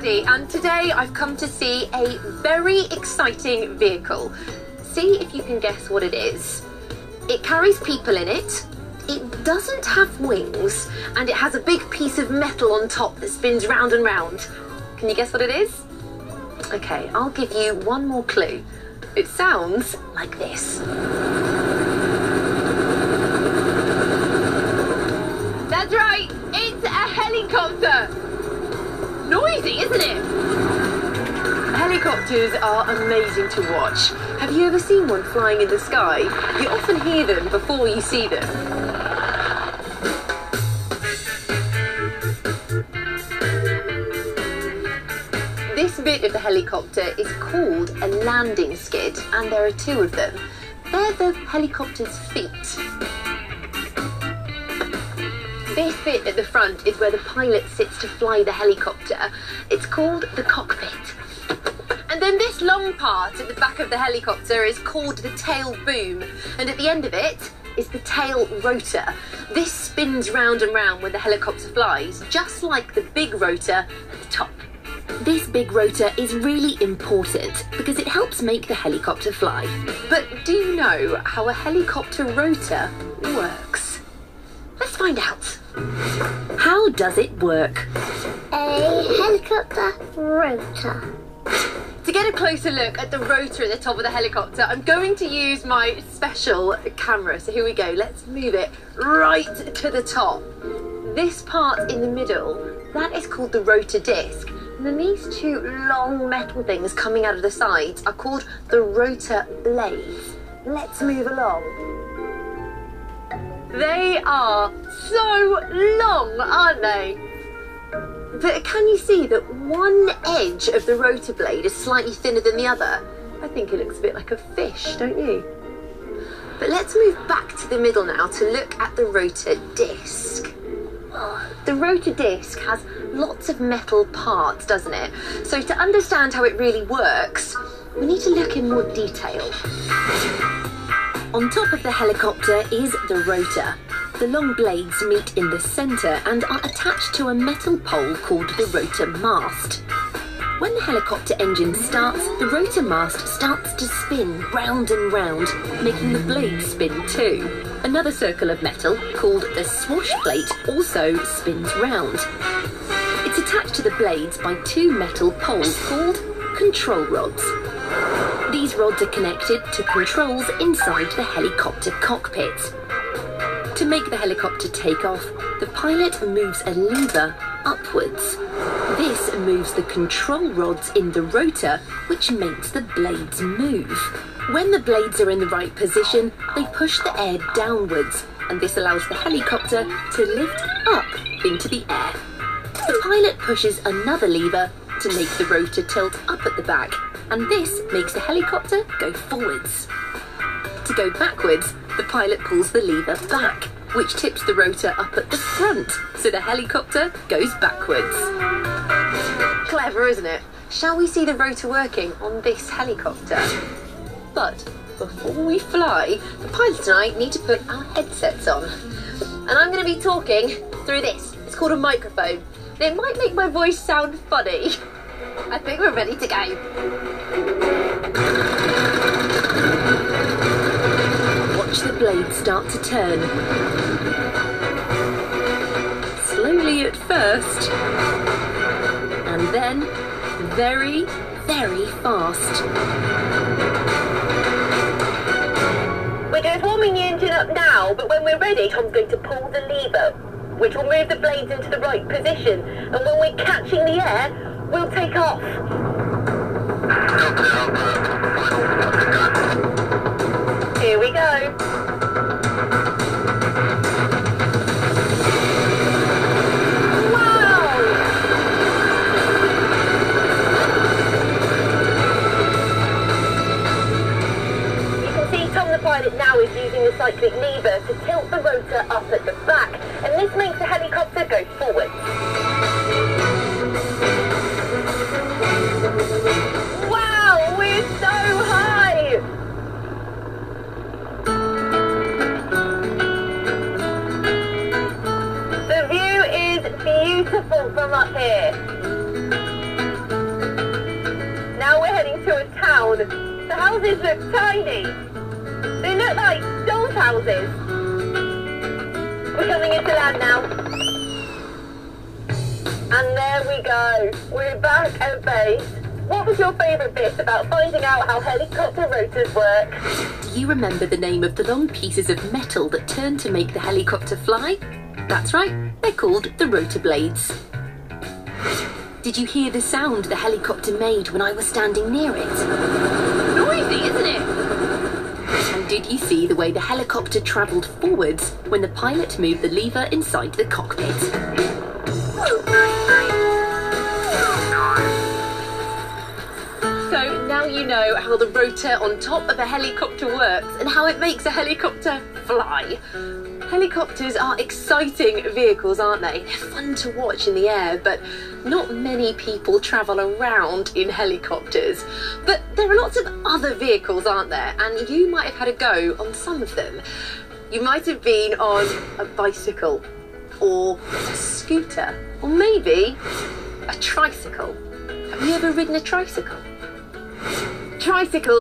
Sophie, and today I've come to see a very exciting vehicle. See if you can guess what it is. It carries people in it, it doesn't have wings, and it has a big piece of metal on top that spins round and round. Can you guess what it is? Okay, I'll give you one more clue. It sounds like this. That's right, it's a helicopter. Noisy, isn't it? Helicopters are amazing to watch. Have you ever seen one flying in the sky? You often hear them before you see them. This bit of the helicopter is called a landing skid, and there are two of them. They're the helicopter's feet. This bit at the front is where the pilot sits to fly the helicopter. It's called the cockpit. And then this long part at the back of the helicopter is called the tail boom. And at the end of it is the tail rotor. This spins round and round when the helicopter flies, just like the big rotor at the top. This big rotor is really important because it helps make the helicopter fly. But do you know how a helicopter rotor works? Let's find out. How does it work? A helicopter rotor. To get a closer look at the rotor at the top of the helicopter, I'm going to use my special camera. So here we go. Let's move it right to the top. This part in the middle, that is called the rotor disc. And then these two long metal things coming out of the sides are called the rotor blades. Let's move along. They are so long, aren't they? But can you see that one edge of the rotor blade is slightly thinner than the other? I think it looks a bit like a fish, don't you? But let's move back to the middle now to look at the rotor disc. The rotor disc has lots of metal parts, doesn't it? So to understand how it really works, we need to look in more detail. On top of the helicopter is the rotor. The long blades meet in the centre and are attached to a metal pole called the rotor mast. When the helicopter engine starts, the rotor mast starts to spin round and round, making the blades spin too. Another circle of metal, called the swash plate, also spins round. It's attached to the blades by two metal poles called control rods. These rods are connected to controls inside the helicopter cockpit. To make the helicopter take off, the pilot moves a lever upwards. This moves the control rods in the rotor, which makes the blades move. When the blades are in the right position, they push the air downwards, and this allows the helicopter to lift up into the air. The pilot pushes another lever to make the rotor tilt up at the back, and this makes the helicopter go forwards. To go backwards, the pilot pulls the lever back, which tips the rotor up at the front, so the helicopter goes backwards. Clever, isn't it? Shall we see the rotor working on this helicopter? But before we fly, the pilot and I need to put our headsets on. And I'm going to be talking through this. It's called a microphone. And it might make my voice sound funny. I think we're ready to go. Watch the blades start to turn. Slowly at first, and then very, very fast. We're just warming the engine up now, but when we're ready, Tom's going to pull the lever, which will move the blades into the right position. And when we're catching the air, we'll take off. Here we go. Wow! You can see Tom the pilot now is using the cyclic lever to tilt the rotor up at the back, and this makes the helicopter go forward. Wow, we're so high! The view is beautiful from up here. houses look tiny. They look like dolls' houses. We're coming into land now. And there we go. We're back at base. What was your favourite bit about finding out how helicopter rotors work? Do you remember the name of the long pieces of metal that turn to make the helicopter fly? That's right, they're called the rotor blades. Did you hear the sound the helicopter made when I was standing near it? Noisy, isn't it? And did you see the way the helicopter travelled forwards when the pilot moved the lever inside the cockpit? So now you know how the rotor on top of a helicopter works and how it makes a helicopter fly. Helicopters are exciting vehicles, aren't they? They're fun to watch in the air, but not many people travel around in helicopters. But there are lots of other vehicles, aren't there? And you might have had a go on some of them. You might have been on a bicycle, or a scooter, or maybe a tricycle. Have you ever ridden a tricycle? Tricycle